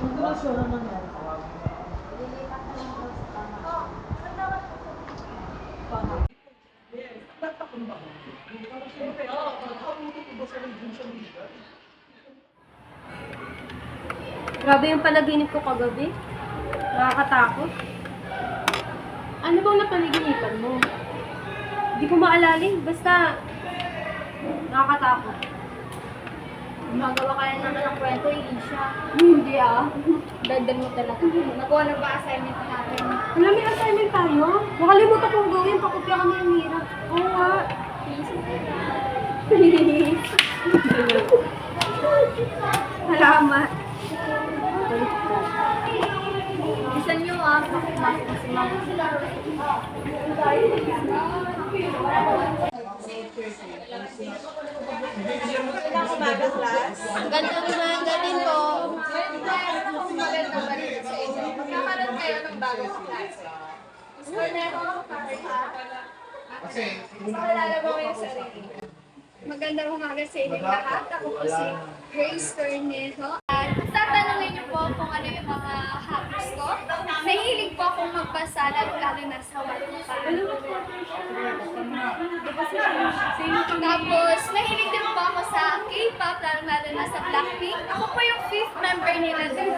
Kongrasyon na nangyari. Grabe yung panaginip ko kagabi. Nakakatakot. Ano bang napanaginipan mo? Hindi ko maalala. Basta, nakakatakot. Gumagawa ka na naman ng kwento, Isha. Hindi ah. Dagdag mo talaga. Nagawa na ba assignment natin? Alam, may assignment tayo. Nakalimutan kong gawin. Pakopya kami ang hirap. Oo nga. Please. Salamat. Bisan nyo bakit masok si Mama? Ang ganda umaga din po. Magandang balita sa inyo. Magkakaroon kayo ng bagong klase. Maalala mo yung sarili. Magandang umaga sa inyo lahat. Ako po si Grace Cornejo. At tatanungin niyo po kung ano yung mga hobbies ko. Mahilig po akong magbasa, lalo na sa Wattpad. Tapos, mahilig din po ako sa K-pop, lalo na sa Blackpink. Ako po yung 5th member nila din.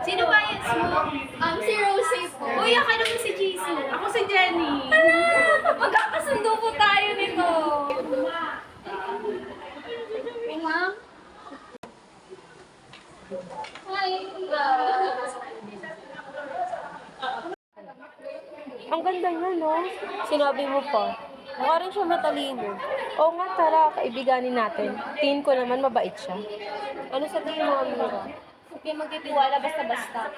Sino ba yun? Si Rosie po. Uy, ako naman si Jisoo. Ako si Jenny. Magkakasundo po tayo nito. Ma'am? Hi. Ang ganda niya, no? Sinabi mo pa. Mukha rin siya matalino. Oo nga, tara, kaibiganin natin. Tingin ko naman mabait siya. Ano sa tingin mo, Amira? Huwag kayo magtitiwala basta-basta.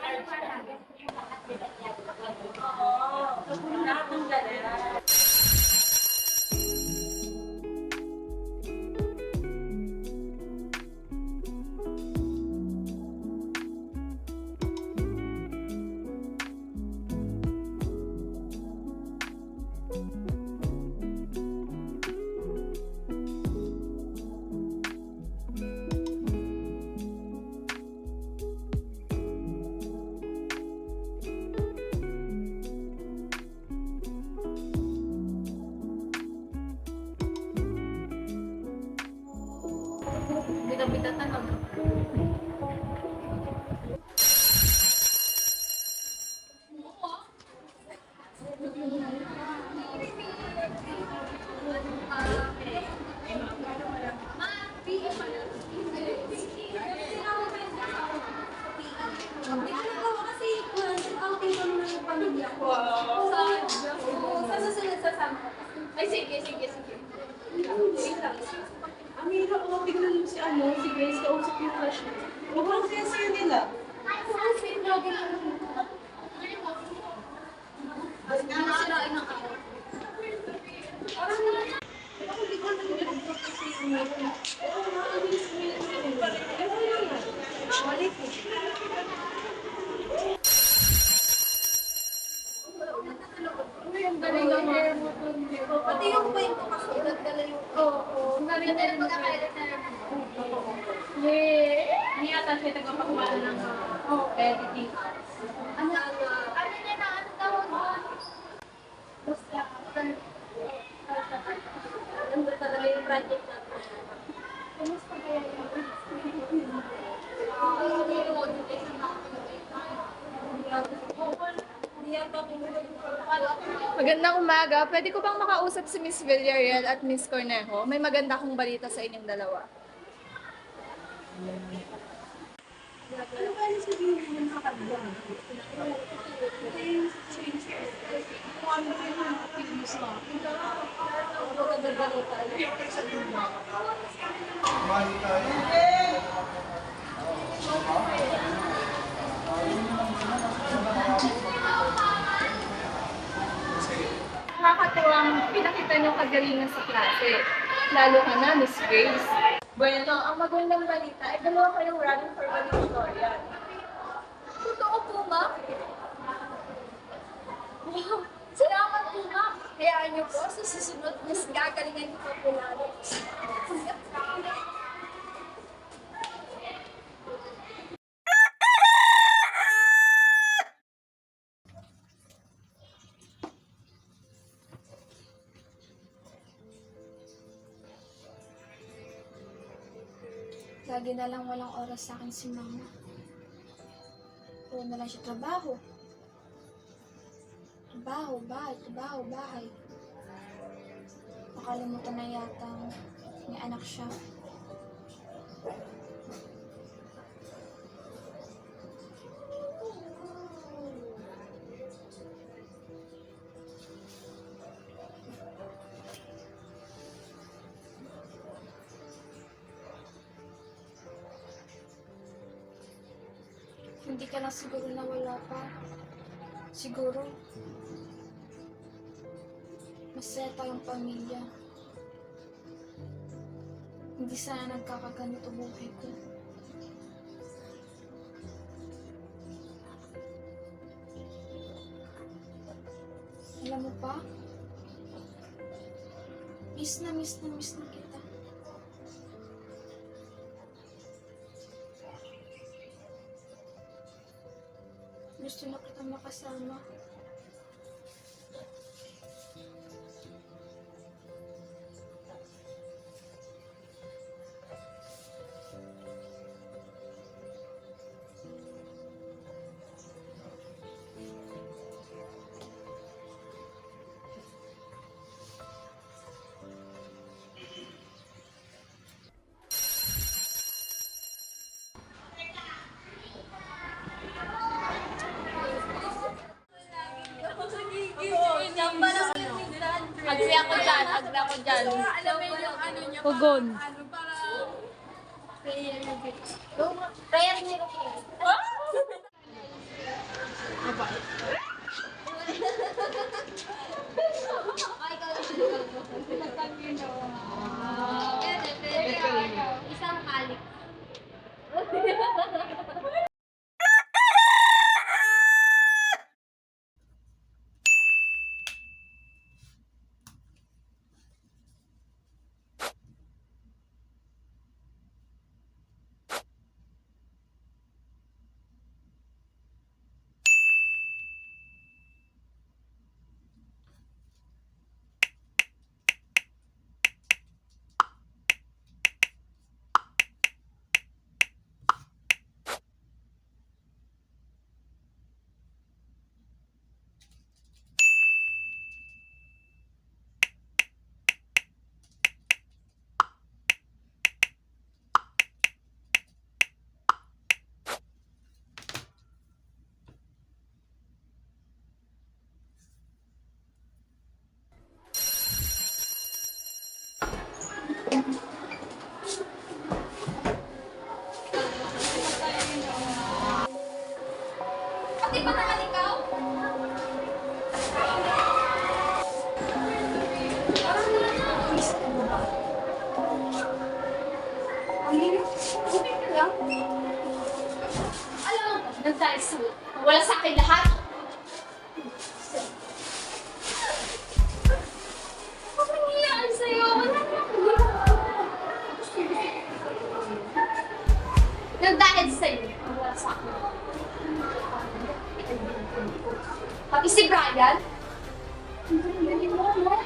Bita-bitatan mag sa susunod sasama ko. Ay, sige. Amira, bigla yung si Grace, kausap yung crush niya. Huwag lang siya nila. Nasirain ng ako. Pati yung kwento kasi, nagdala yung... Oo. Sabi na rin magkakailan na rin. Hindi ata siya nagpapakumala ng editing. Ano niya na, ano tawag mo? Basta, nandun talaga yung project natin. Kumusta kaya yun? Magandang umaga. Pwede ko bang makausap si Miss Villarreal at Miss Cornejo? May maganda akong balita sa inyong dalawa. Ano ba yung sabihin mo ng kakabla? Kung ano ba yung mga sa akin? Nakakatuwang pinakita niyong kagalingan sa klase. Lalo ka na, Miss Grace. Bueno, ang magandang balita ay dalawa kayong running for valedictorian. Totoo po, ma'am? Wow! Salamat po, ma'am! Hayaan niyo po, sa susunod, mas gagalingan niyo po lalo. Lagi na lang walang oras sa akin si mama. Puro na lang siya trabaho. Trabaho, bahay, trabaho, bahay. Nakalimutan na yata may anak siya. Hindi ka lang siguro nawala pa. Siguro, masaya tayong pamilya. Hindi sana nagkakaganito buhay ko. Alam mo pa? Miss na kita. Gusto na kita makasama. Agree ako dyan. Pugon. Prayer ni Rocky. Isang kalik. Pati ba naman ikaw? Alam mo, nagdahil sa wala sa akin lahat. Huwag nangyayaan sa'yo. Nagdahil sa'yo, wala sa akin. Pati si Brian? Ang galing mo, no?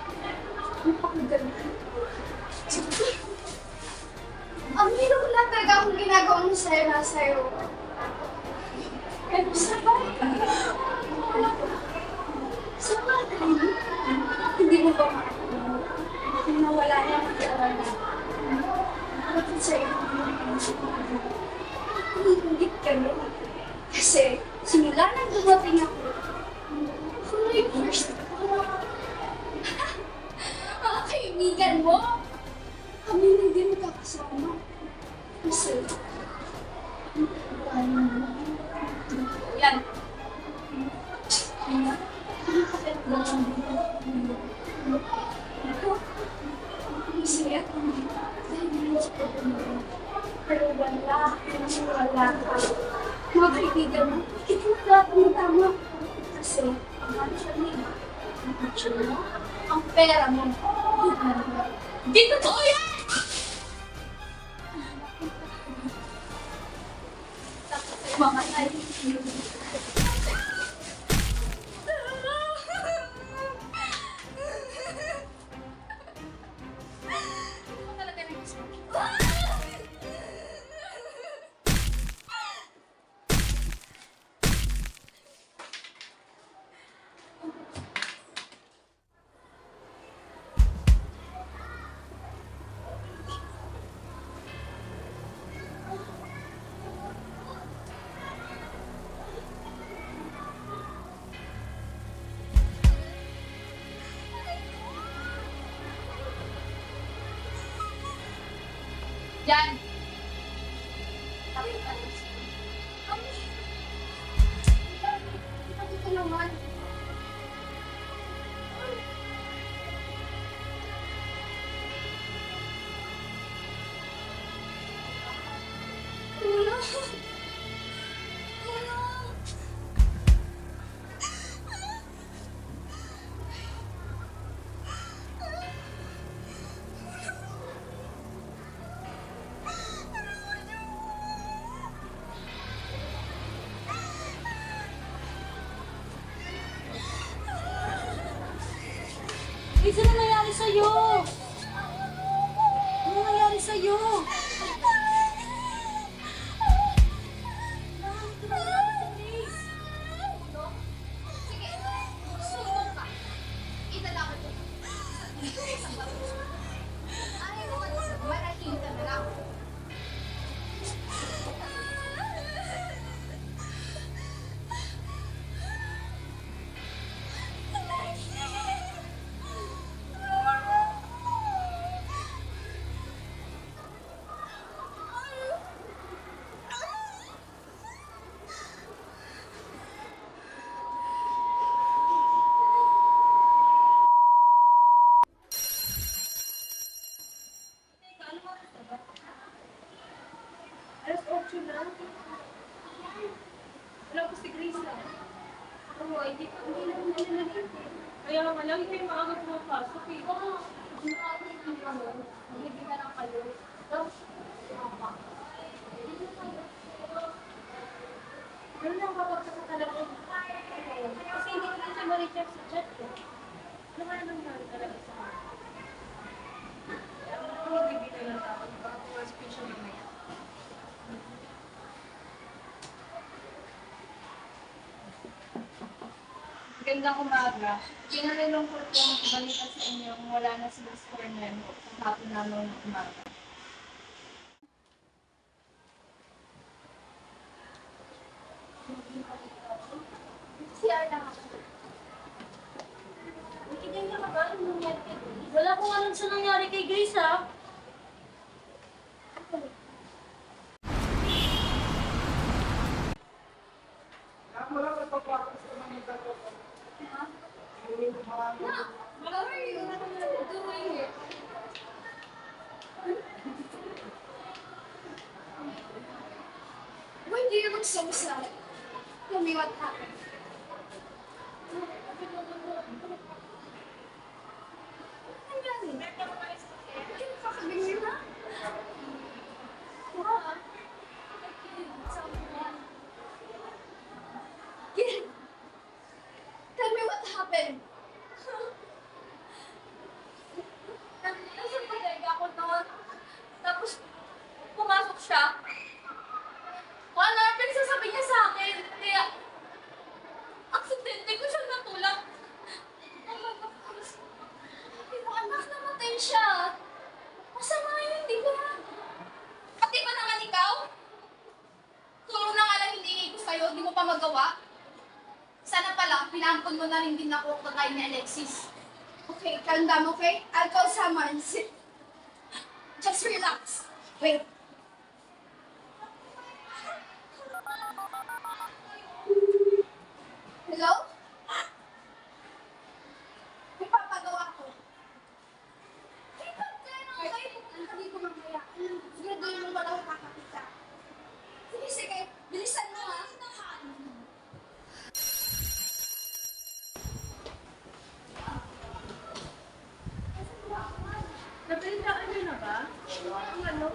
Ang hirap lang talaga akong ginagawa mo sa'yo na sa'yo. Pero sabay. Sabay. Hindi mo ba kung nawala na ang pag-aaral na? Bakit sa'yo? Hindi kami. Kasi simula nang dumating ako, ako na yung first mga kaibigan mo. Kami na hindi magkakasama. Kasi, yan. Masaya ka. Pero wala ka. Mga kaibigan mo, bakit mo tama? Kasi, ang mansyon mo, ang pera mo, di totoo yan! Tapos ay mga tayo. Ako talaga nag-gusto. Yan. Ito naman. Tulong! Tulong! Grace, ano nangyari sa'yo? Ano nangyari sa'yo? Sige, sumbong ka. Idala ko ito. Ay, marahin ka na lang. Alas 8 na. Wala ko si Grace lang. Oo, hindi pa lang nalilagay. Kaya nga, lagi kayo maaga pumapasok eh. Oo, Hindi ka ng kalo. ano lang kapag sa talaga? Kasi hindi ko na siya ma-recheck sa chat ko. Ano nga naman nangyari talaga sa akin? Ako magbibigay ng tao. Baka pumasok siya mamaya. Magandang umaga. Pinalulungkot kong balita sa inyo kung wala na si Miss Cornel sa hapon namin ng umaga. Nakikinig ka ba? Ano nangyari kay Grace? Wala akong alam sa nangyari kay Grace, ha? What are you doing here? Why do you look so sad? Tell me what happened. Ano nangyari? Kinakakabing na? Wow. Kid, tell me what happened. Nasa bodega ako noon. Tapos, pumasok siya. Kung ano ang pinagsasabi niya sa akin. Kaya, aksidente ko siya natulak. Pero anak, namatay siya. Masama yun, di ba? Pati ba naman ikaw? Turo na nga lang hindi ko sa'yo, di mo pa magawa. Sana pala, pinampun mo na rin din ako kagaya ni Alexis. Okay, calm down, okay? I'll call someone. Sit. Just relax. Wait. Hello? May papagawa ko. Hey, ba't kaya na kayo? Hindi ko mamaya. Siguraduhin mo wala akong kakakita. Sige, sige. Bilisan mo, ha? Nabalitaan niyo na ba? Ang ano?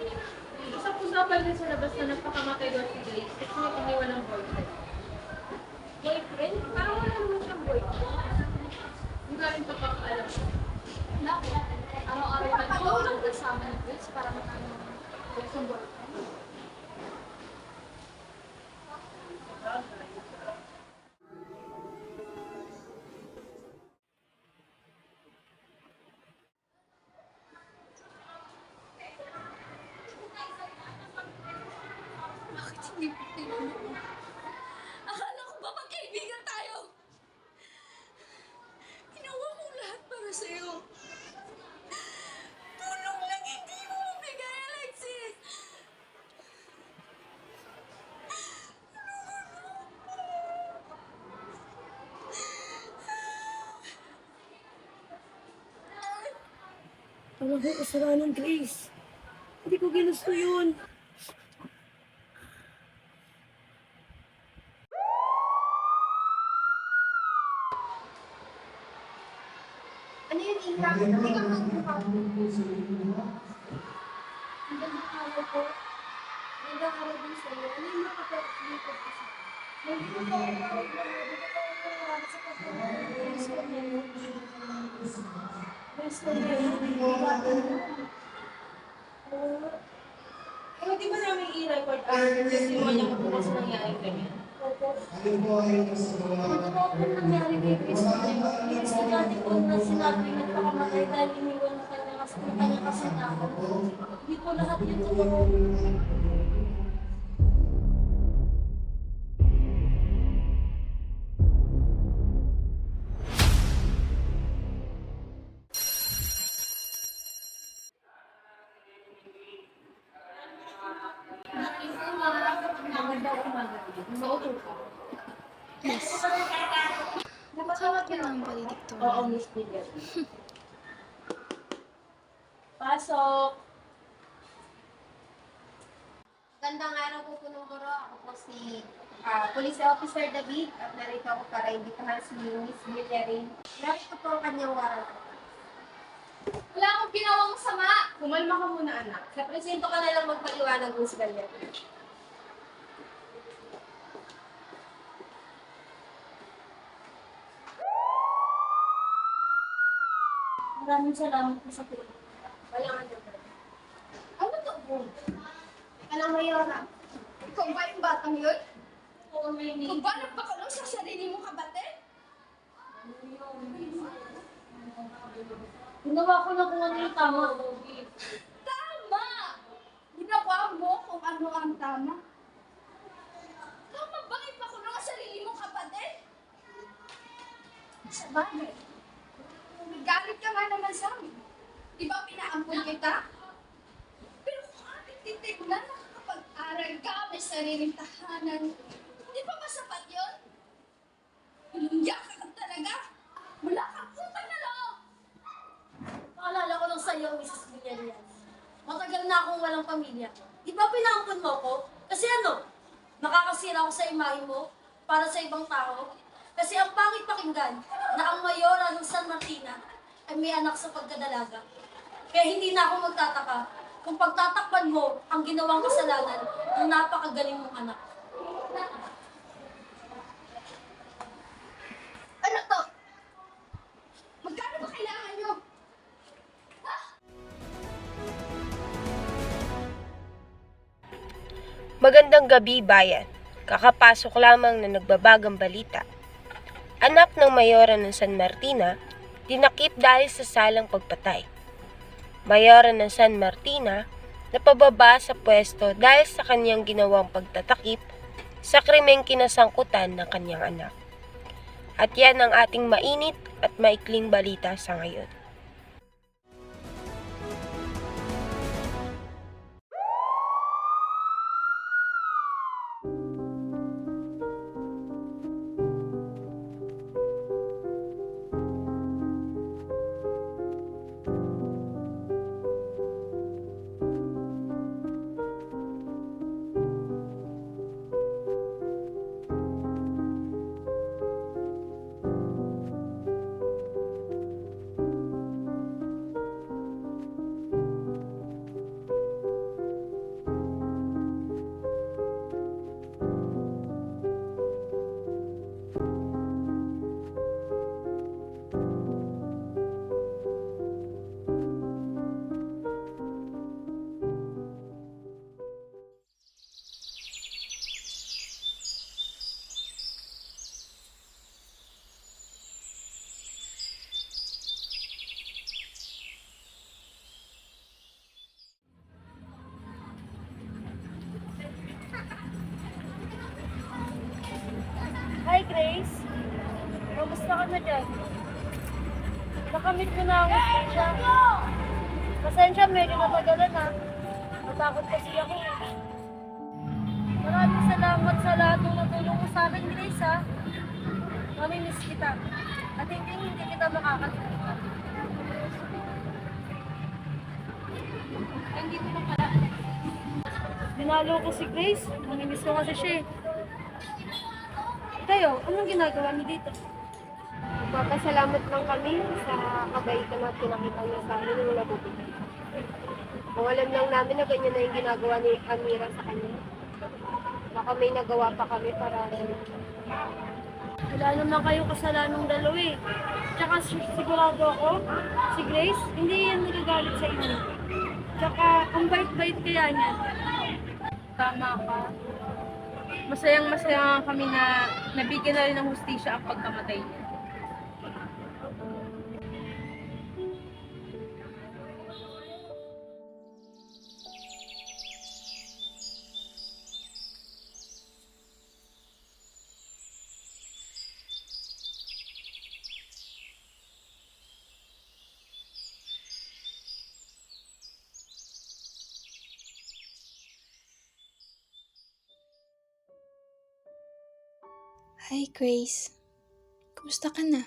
Usap-usapan din sa labas na nagpakamatay doon si Grace kasi may iniwan ng boyfriend. Boyfriend? Parang wala naman siyang boyfriend. Hindi ka rin papakaalam. Naku, araw-araw ka dito ang kasama ni Grace para matano yung boyfriend. Bakit hindi ko tinanong? Akala ko ba magkaibigan tayo? Ginawa ko lahat para sa'yo. Tulong lang hindi mo mabigay, Alexis! Ano ko kasalanan, Grace? Hindi ko ginusto yun. Ano yun, Ika? Hindi ka magmukha. Magandang araw po. Magandang araw din sa'yo. Ano yung makapag-dito ko sa hindi ko po ang tawag na hindi ko po ang tawag sa pag-raise ko niya. Raise ko niya. Pero di ba namin i-record ang testimony ko kung kasi nangyari ganyan? Ano po ang nangyari kay Chris? Yung estudyante po na sinabi nagpakamatay dahil iniwan na kanyang kasanakan. Hindi po lahat yun totoo. Bakit ka lang valedictorian? Oo, Miss Miguel. Pasok! Gandang araw po punong guro. Ako po si Police Officer David at narito ako para imbitahan si Miss Villerin. Narito po ang kanyang warrant. Wala akong ginawang sama. Kumalma ka muna, anak. Sa presinto ka na lang magpaliwanag, Miss Villerin. Maraming salamat po sa tulong. Walang ano ba? Ano to po? Alam mo yun, Ikaw ba yung batang yun? Oo, may Kung ba nagpakulong sa sarili mong kabate? Ginawa ko na kung ano yung tama. Tama! Ginawa mo kung ano ang tama. Tama ba ipakulong ang sarili mong kapatid? Sa bagay. Galit ka nga naman sa amin. Di ba pinaampun kita? Pero kung ating titignan, nakakapag-aral ka, may sariling tahanan, di ba masapat yun? Inuya ka talaga. Wala kang utang na loob. Paalala ko lang sa'yo, Mrs. Villarreal. Matagal na akong walang pamilya. Di ba pinaampun mo ko? Kasi ano, nakakasira ako sa imahe mo para sa ibang tao. Kasi ang pangit pakinggan na ang mayora ng San Martina ay may anak sa pagkadalaga. Kaya hindi na ako magtataka kung pagtatakpan mo ang ginawang kasalanan ng napakagaling mong anak. Ano to? Magkano ba kailangan nyo? Magandang gabi, bayan. Kakapasok lamang na nagbabagang balita. Anak ng mayora ng San Martina, dinakip dahil sa salang pagpatay. Mayora ng San Martina, napababa sa pwesto dahil sa kanyang ginawang pagtatakip sa krimeng kinasangkutan ng kanyang anak. At yan ang ating mainit at maikling balita sa ngayon. Hi, Grace. Kamusta ka na dyan? Nakamit ko na ang pasensya. Pasensya, medyo natagalan na. Natakot kasi ako. Maraming salamat sa lahat ng natulong mo sa akin, Grace, ha? Mamimiss kita. At hindi kita makakalimutan. Hindi ko pa pala. Dinalo ko si Grace. Namimiss ko kasi siya eh. Kayo, anong ginagawa niyo dito? Magpapasalamat lang kami sa kabaitan at pinakita niya sa amin nung nabubuhay. Kung alam lang namin na ganyan na yung ginagawa ni Amira sa kanya. Baka may nagawa pa kami para Wala naman kayong kasalanang dalawa eh. Tsaka sigurado ako, si Grace, hindi yan nagagalit sa inyo. Tsaka, ang bait-bait kaya niya. Tama ka. Masayang-masaya kami na nabigyan na rin ng hustisya ang pagkamatay niya. Hi, Grace. Kumusta ka na?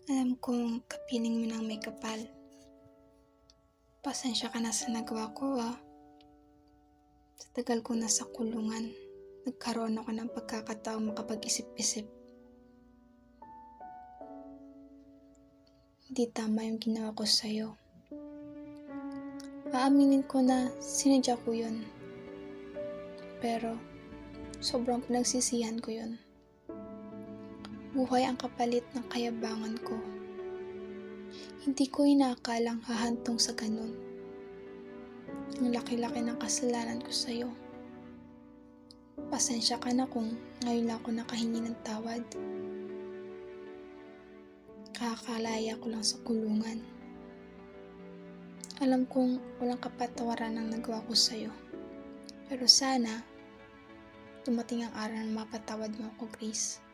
Alam kong kapiling mo ng may kapal. Pasensya ka na sa nagawa ko, ah. Sa tagal ko nasa kulungan, nagkaroon ako ng pagkakataong makapag-isip-isip. Hindi tama yung ginawa ko sa'yo. Aaminin ko na sinadya ko yun. Pero, sobrang pinagsisihan ko yun. Buhay ang kapalit ng kayabangan ko. Hindi ko inaakalang hahantong sa ganun. Ang laki-laki ng kasalanan ko sa'yo. Pasensya ka na kung ngayon lang ako nakahingi ng tawad. Kakalaya ko lang sa kulungan. Alam kong walang kapatawaran ang nagawa ko sa'yo. Pero sana, dumating ang araw na mapatawad mo ako, Grace.